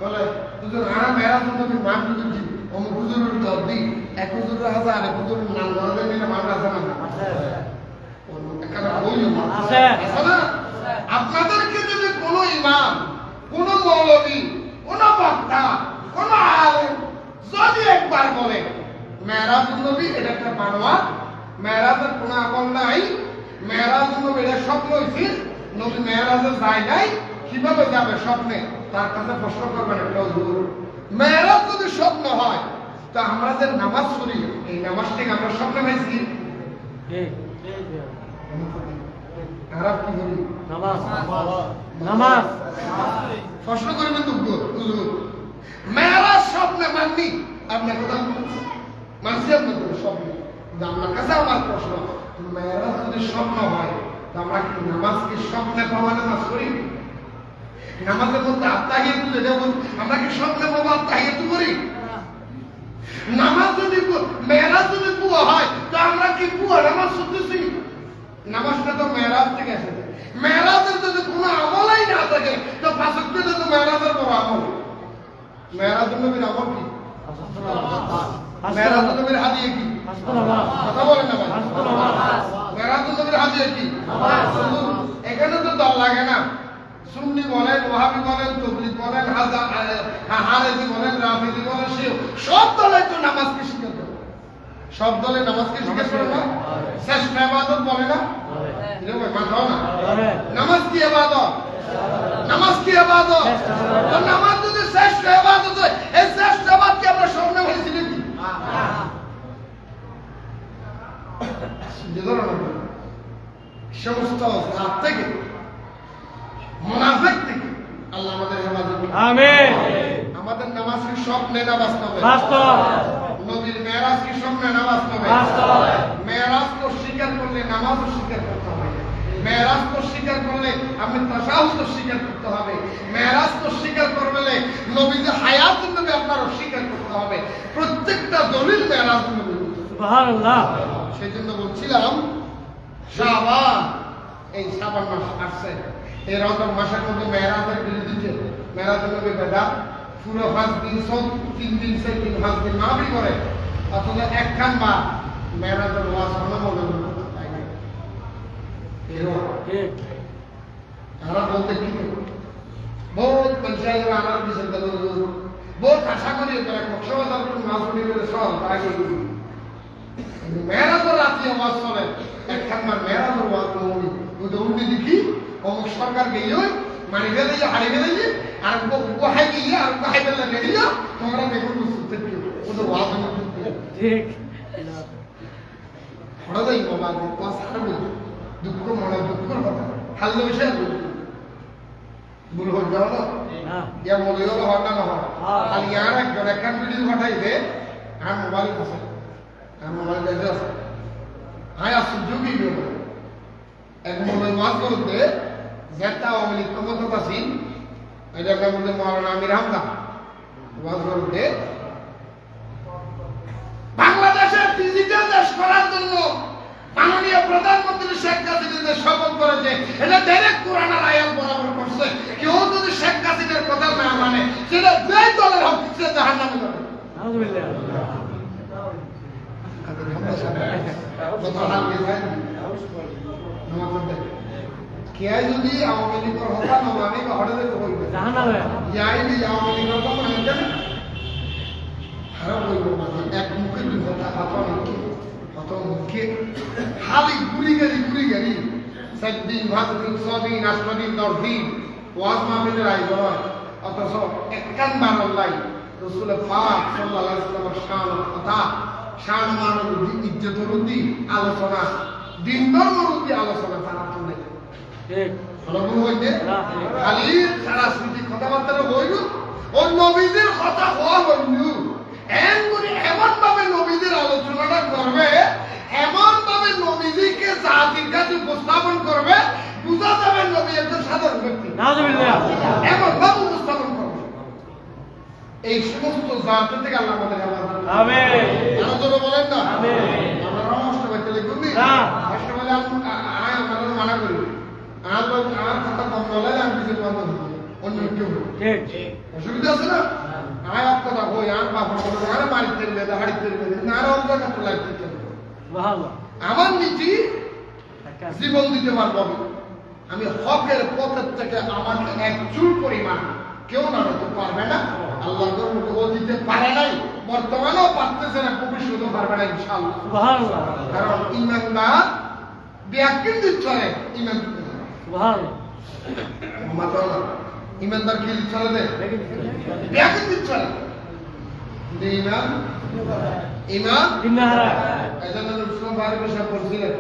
বলে হুজুর আরাম মেরাজ নবী মান বুঝি ওম হুজুরের দাদি এক হুজুরের হাজার আরেক হুজুরের নাম ধরে নিলে মান আছে না আছে আছে আপনাদেরকে যদি কোন ইমাম কোন মৌলবী কোন বক্তা কোন আলেম যদি একবার বলে মেরাজ নবী এটা একটা বানোয়া মেরাজের কোনো আমল নাই মেরাজ নবী এটা স্বপ্ন হইছে নবী মেরাজে যায় নাই কিভাবে যাবে স্বপ্নে তার কাছে প্রশ্ন করবেন একটা হুজুর মেরাজ যদি স্বপ্ন হয় তো আমরা যে নামাজ পড়ি এই নামাজ থেকে আমরা স্বপ্নে পাইছি আরব কি বলি নামাজ নামাজ প্রশ্ন করবেন তো হুজুর মেরাজ স্বপ্নে মাননি আপনি কথা মানছি আপনি স্বপ্নে আপনার কাছে আমার প্রশ্ন মেরাজ যদি স্বপ্ন হয় তো আমরা কি নামাজ কি স্বপ্নে পাওয়া নামাজ করি নামাজের মধ্যে আত্মাহিয়াতুল যেমন আমরা কি স্বপ্নে পাবো আত্মাহিয়াতুল শুনতেছি নামাজটা তো মেরাজ থেকে এসেছে। মেরাজের যদি কোনো আমলই না থাকে তো পাঁচ ওয়াক্ত তো মেরাজের বড় আমল। মেরাজুল নবীর আমল কি? মেরাজুল নবীর হাদিয়া কি? কথা বলেন না ভাই। মেরাজুল নবীর হাদিয়া কি? এখানে তো দল লাগে না। সুন্নি বলেন, ওয়াহাবি বলেন, তাবলীগ বলেন, হারেজি বলেন, রাফিজি বলেন, শিয়া সব দলে তো নামাজকে স্বীকার করে। সব দলে নামাজকে স্বীকার করে না? শ্রেষ্ঠ ইবাদত বলে না? মাথাও না। নামাজ কি ইবাদত? নামাজ কি ইবাদত? তো নামাজ যদি শ্রেষ্ঠ ইবাদত হয়, এই শ্রেষ্ঠ ইবাদত কি আমরা সামনে হয়েছি নাকি? যে ধরনের সমস্ত জাত থেকে, মুনাফিক থেকে আল্লাহ আমাদের হেফাজত করুন। আমিন। আমাদের নামাজ কি স্বপ্নে না বাস্তবে? বাস্তব। নবীর মেরাজ কি স্বপ্নে না বাস্তবে? বাস্তব। মেরাজ তো স্বীকার করলে নামাজও স্বীকার করতে হবে। মেরাজ তো স্বীকার করলে আপনি তাশাহুদ তো স্বীকার করতে হবে। মেরাজ তো স্বীকার করলে নবী যে হায়াত নবী আপনারও স্বীকার করতে হবে। প্রত্যেকটা দলিল মেরাজ নবী। সুবহানাল্লাহ। সেই জন্য বলছিলাম শাবান, এই শাবান মাস আসছে, এই রমজান মাসের মধ্যে মেরাজের বিল দিচ্ছে। মেরাজের নবী বেদা পুরো 5 দিন 3 দিন সে 5 দিন মাহফিল করে, অথচ একখান বা মেরাজের ওয়াজ শোনা মনে হয় ঠিক। আমরা বলতে কি বহুত পঞ্চায়েত আমার বিশেষ বহুত আশা করি তারা কক্সবাজার মাসুরি করে সব আগে মেরাজের রাতে ওয়াজ চলে। একখান বার মেরাজের ওয়াজ নবী উনি দেখি অমুক সরকার গিয়ে মানে ফেলে হারিয়ে ফেলে আর গোহাই গিয়ে আর গোহাই ফেলে গেলিয়া তোমরা দেখো বুঝতে কি ওদের ওয়াজ ঠিক। হঠাৎ এই বাবা ওয়াজ হারবে দুঃখ মনে দুঃখের কথা হাল্লো বিষয় ভুল হয়ে যাও না ইয়া মনে হলো হয় না হয় আর ইয়ার একজন একখান ভিডিও পাঠাইবে আর মোবাইল আছে আর মোবাইল কাছে আছে আয় সুযোগই নেব এক মনে ওয়াজ করতে যেটা আওয়ামী ক্ষমতা আছেন এটা মধ্যে মাওলানা আমির হামদা ওয়াজ করতে বাংলাদেশের ডিজিটাল দেশ করার জন্য মাননীয় প্রধানমন্ত্রী শেখ হাসিনা শপথ করেছে। এটা ডাইরেক্ট কোরআনের আয়াত বরাবর করছে। কেউ যদি শেখ হাসিনার কথা না মানে সেটা যে দলের হোক সে জাহান্নামে যাবে। আলহামদুলিল্লাহ। কে যদি আওয়ামী লীগের হতা না মানে বা হঠাৎ হইবে জাহান্নামে যাইবি আওয়ামী লীগের কথা মানে কেন খারাপ হইব না এক মুখে দুই কথা কথা মুখে কথা মুখে খালি গুলি গাড়ি 7 দিন 5 দিন 6 দিন 8 দিন 10 দিন ওয়াজ মাহফিলের আয়োজন হয় অথচ একখান বার আল্লাহ রাসূল পাক সাল্লাল্লাহু আলাইহি ওয়াসাল্লামের শান কথা শান মানব ইজ্জতের উদ্দি আলোচনা দিন ধর্মের উদ্দি আলোচনা তারা তো নেই ঠিক। ফলগুলো হইতে খালি রাজনৈতিক কথাবার্তা হইল ও নবীদের কথা হওয়া হইল এমন ভাবে নবীদের আলোচনাটা করবে, এমন ভাবে নবীজিকে জাতির কাছে উপস্থাপন করবে বুঝা যাবে নবী একজন সাধারণ ব্যক্তি। এমন ভাবে উপস্থাপন করবে এই সমস্ত জাতি থেকে আল্লাহ আমাদের হেফাজত। আমিন। আরো বলেন না আমিন। আমরা নষ্ট করতে লিখুন না নষ্ট বলে আয় আমরা মানা করি আর কথা কম বলে আমি কিছু বন্ধ করি অন্য কেউ ঠিক। অসুবিধা আছে না আয় কথা হই আর বাবা আর বাড়িতে গেলে হাড়িতে গেলে না আর অন্য কথা লাগতে ভালো। আমার নীতি জীবন দিতে পারবো আমি হকের পথের থেকে আমাকে এক চুল পরিমাণ কেউ নাড়াতে পারবে না। আল্লাহ ও দিতে পারে নাই, বর্তমানেও পারতেছে না, ভবিষ্যতেও পারবে না ইনশাআল্লাহ। সুবহানাল্লাহ। কারণ ইমানদার ব্যাকিং দিতে হবে ইমান দিতে হবে। সুবহানাল্লাহ। মাতালা ইমানদার কি দিতে হবে? ব্যাকিং দিতে হবে। ইমান ইমান ইন্নাহারা। এজন্য রাসূল বাইরে বসে বলছিলেন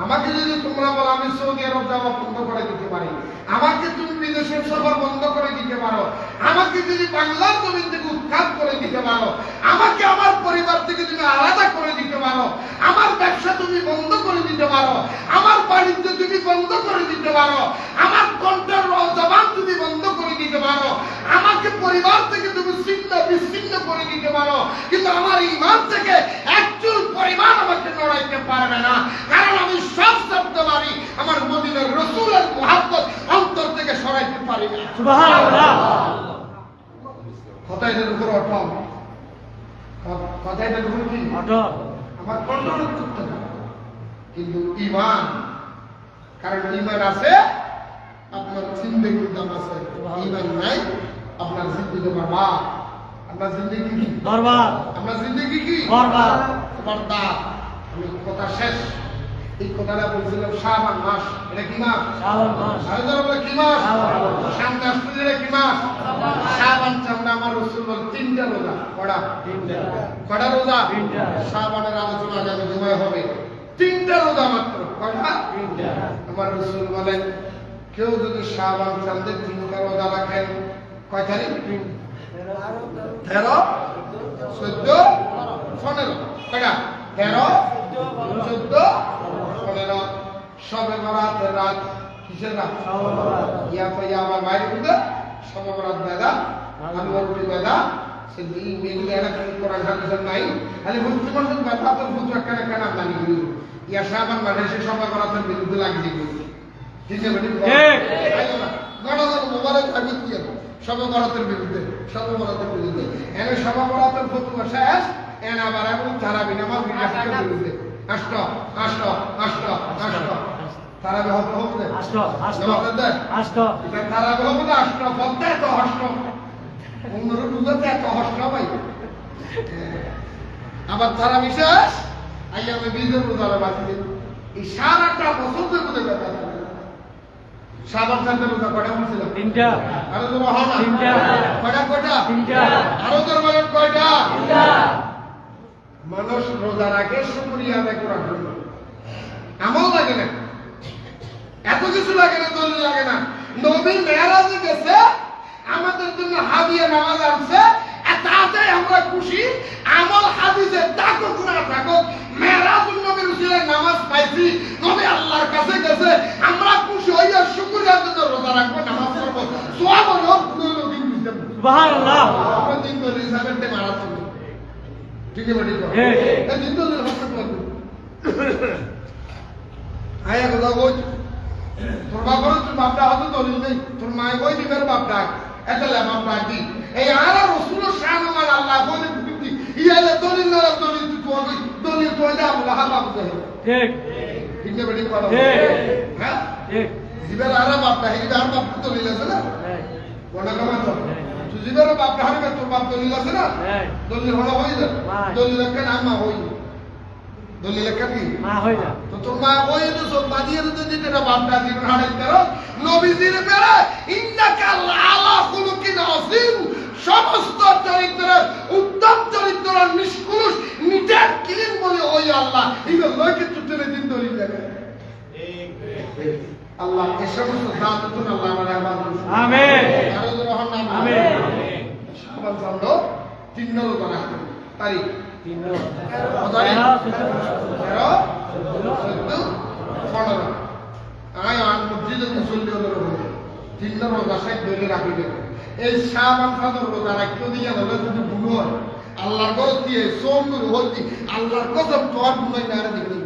আমাকে যদি তোমরা বলো আমি সৌদি আরব যাওয়া বন্ধ করে দিতে পারি, আমাকে তুমি বিদেশের সফর বন্ধ করে দিতে পারো, আমাকে যদি বাংলার জমিন থেকে উৎখাত করে দিতে পারো, আমাকে আমার পরিবার থেকে তুমি আলাদা করে দিতে পারো, আমার ব্যবসা তুমি বন্ধ করে দিতে পারো, আমার বাণিজ্য তুমি বন্ধ করে দিতে পারো, আমার কণ্ঠের জবান তুমি বন্ধ করে দিতে পারো, আমাকে পরিবার থেকে তুমি ছিন্ন বিচ্ছিন্ন করে দিতে পারো, কিন্তু আমার ঈমান থেকে এক চুল পরিমাণ আমাকে নড়াইতে পারবে না। কারণ কথাটার উপর অটল, কথাটার উপর কি অটল। আমার কন্ট্রোল করতে না, কিন্তু ইমান, কারণ ইমান আছে আপনার জিন্দেগির দাম আছে, ইমান নাই আপনার জিন্দেগি বরবাদ। আপনার জিন্দেগি কি বরবাদ, আপনার জিন্দেগি কি বরবাদ। বরবাদ। আমি কথা শেষ, এই কথাটা বলছিলাম শাবান মাস, এটা কি মাস? শ্রাবণ মাস। আরেকজন বলে কি মাস? শাবান মাস। সামনে আসতে এটা কি মাস? শাবান। সামনে আমার রাসূল বলে 3টা রোজা। কটা? 3টা। কটা রোজা? 3টা। শাবানের আলোচনা আগামী জুমায় হবে। 3টা রোজা মাত্র। কয়টা? 3টা। আমার রাসূল বলেন কেউ যদি শাবান চাঁদে 3টা রোজা রাখেন, কয় তারিখ? 13, 14, 15। কয়টা? 13, 14, 15। শবে বরাতের রাত কিসের রাত? শ্রাবণ মাস। ইয়া তো ইয়া আমার বাইরে কিন্তু শবে বরাত বেদা আলওয়ারটি বেদা সে এই মেগুলো এরা কি কোরআন হাদিসের নাই খালি বুঝতে পারছেন বেদা তো বুঝতে কেন কেন জানি করি ইয়া শাবান মাসে সে শবে বরাতের বিরুদ্ধে লাগিয়ে দিই ঠিক আছে বেটি আইলো না গণগণ মোবারক আমি কি জানো শবে বরাতের বিরুদ্ধে, শবে বরাতের বিরুদ্ধে এনে শবে বরাতের ফতোয়া শেষ এনে আবার এবং তারাবি নামাজ বিরাটের বিরুদ্ধে আষ্ট আষ্ট আষ্ট আষ্ট তারাবি হবে আষ্ট, আষ্ট, নামাজের দেয় আষ্ট। এটা তারাবি হবে আষ্ট বলতে এত হষ্ট অন্যরা বুঝতে এত হষ্ট ভাই আবার তারাবি শেষ আইয়ামে বীজের রোজারে বাকি দিন এই সারাটা বছর ধরে বুঝে ব্যথা সাবান চাঁদের রোজা কয়টা বলছিলাম? 3টা। আরো তো হয় না? 3টা। কয়টা কয়টা? 3টা। আরো তোর বলেন কয়টা? 3টা। মানুষ রোজা রাখে শুকরিয়া আদায় করার জন্য, আমল লাগে না, এত কিছু লাগে না, দলিল লাগে না। নবী মেরাজে গেছে আমাদের জন্য হাদিয়া নামাজ আনছে, তাতে আমরা খুশি। আমল হাদিসে থাকুক না থাকুক, মেরাজুল নবীর উসিলায় নামাজ পাইছি, নবী আল্লাহর কাছে গেছে, আমরা খুশি হইয়া শুকরিয়ার জন্য রোজা রাখবো, নামাজ পড়বো, সওয়াব হলো পুরো দিন দিতে। সুবহানাল্লাহ। আমরা দিন ধরে হিসাবেতে মারা চলবে, ঠিক আছে ঠিক আছে এই দিন ধরে হচ্ছে করবে আয়া কথা কই তোর বাবার তোর বাপটা হয়তো দলিল নেই, তোর মায় কই দিবের বাপটা এতলা বাপটা দি এই আর রাসূলের শান আমার আল্লাহ বলে দিবি ইয়ালে দলিল না দলিল তুই কই দলিল তো দা আল্লাহ বাপ দে ঠিক ঠিক আছে বেটি কথা ঠিক হ্যাঁ ঠিক। দিবের আর বাপটা হি আর বাপ দলিল আছে না হ্যাঁ কোনা কমা তো তুই দিবের বাপটা হারবে তোর বাপ দলিল আছে না হ্যাঁ। দলিল হলো হই যা দলিল কেন আমা হই দলিল কেন কি মা হই যা তো তোর মা ওই তো সব বাদিয়ে দিতে না বাপটা জীবন হারাই করো নবীজির বেলা ইন্নাকা আলা খুলুকিন আযীম সমস্ত চরিত্রের উত্তম চরিত্র নিষ্কলুষ নিটার ক্লিন বলে ওই আল্লাহ এইগুলো লয়কে তুলে দিন দলিল লাগে আল্লাহ এই সমস্ত দাঁতন আল্লাহ আমাদের হেফাজত আমিন আরো রহমান নাম আমিন। শাবান চাঁদ 3 রোজা রাখবেন তারিখ 3 তারিখ 13 14 আয় আর মসজিদে মুসল্লি হলো 3 রোজা শেষ ধরে রাখিবেন এই শাবান চাঁদ রোজা রাখতে দিয়ে হলে যদি ভুল হয় আল্লাহর ঘর দিয়ে সোম করে হইতি আল্লাহর কসম তোর গুনাহ না দিবি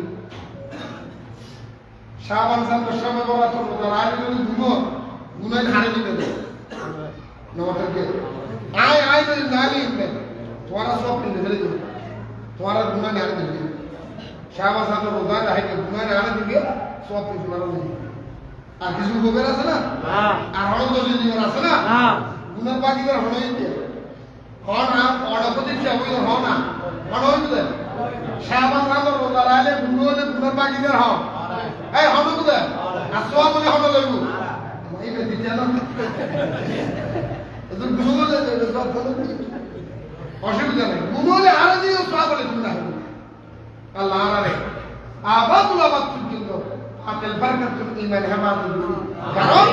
শাবান চাঁদ সময় বলা তো রোজা রাখলে যদি ভুল হয় গুনাহ হারে দিবে নওয়াজকে আয় আয় যদি না নিবে তোমারা সব কিনে ফেলে দিবে তোমারা গুনাহ না দিবে শাবান চাঁদ রোজা রাখলে গুনাহ না দিবে সব কিছু ভালো দিবে আর কিছু খবর আছে না না আর হলো দলিল দিবার আছে না না গুনার বাকিদের হলো এই দিয়ে হনা অড়পতি চাবই হনা হনা হইছে শাবান চাঁদ রোজা রাখলে গুনার বাকিদের হন এই হনো বুঝে আর সোয়া বলে হনো লইব এইটা দিতে না তো গুলো বলে সব ভালো অসুবিধা নেই গুলো আর দিও সোয়া বলে তুমি আল্লাহ আরে আবাদুল আবাদ কিন্তু আপেল বরকতুল ঈমান হেফাজত কারণ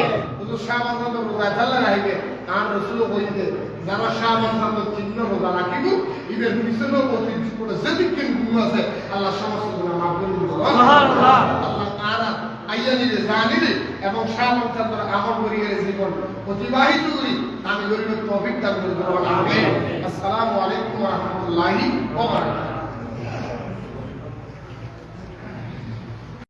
তো শাবান চাঁদ রোজা চালা রাখবে আর রাসূল কইতে যারা শাবান চাঁদ 3 রোজা রাখিব এদের পিছনে প্রতি করে যেদিকে গুনাহ আছে আল্লাহ সমস্ত গুনাহ মাফ করে দিবেন সুবহানাল্লাহ। আল্লাহ তাআলা আইয়ানিরে জানিরে এবং শাবান চাঁদ আমল করিয়ে জীবন অতিবাহিত করি আমি গরিবের তৌফিক দান করুন আমিন। আসসালামু আলাইকুম ওয়া রাহমাতুল্লাহি ওয়া বারাকাতুহু।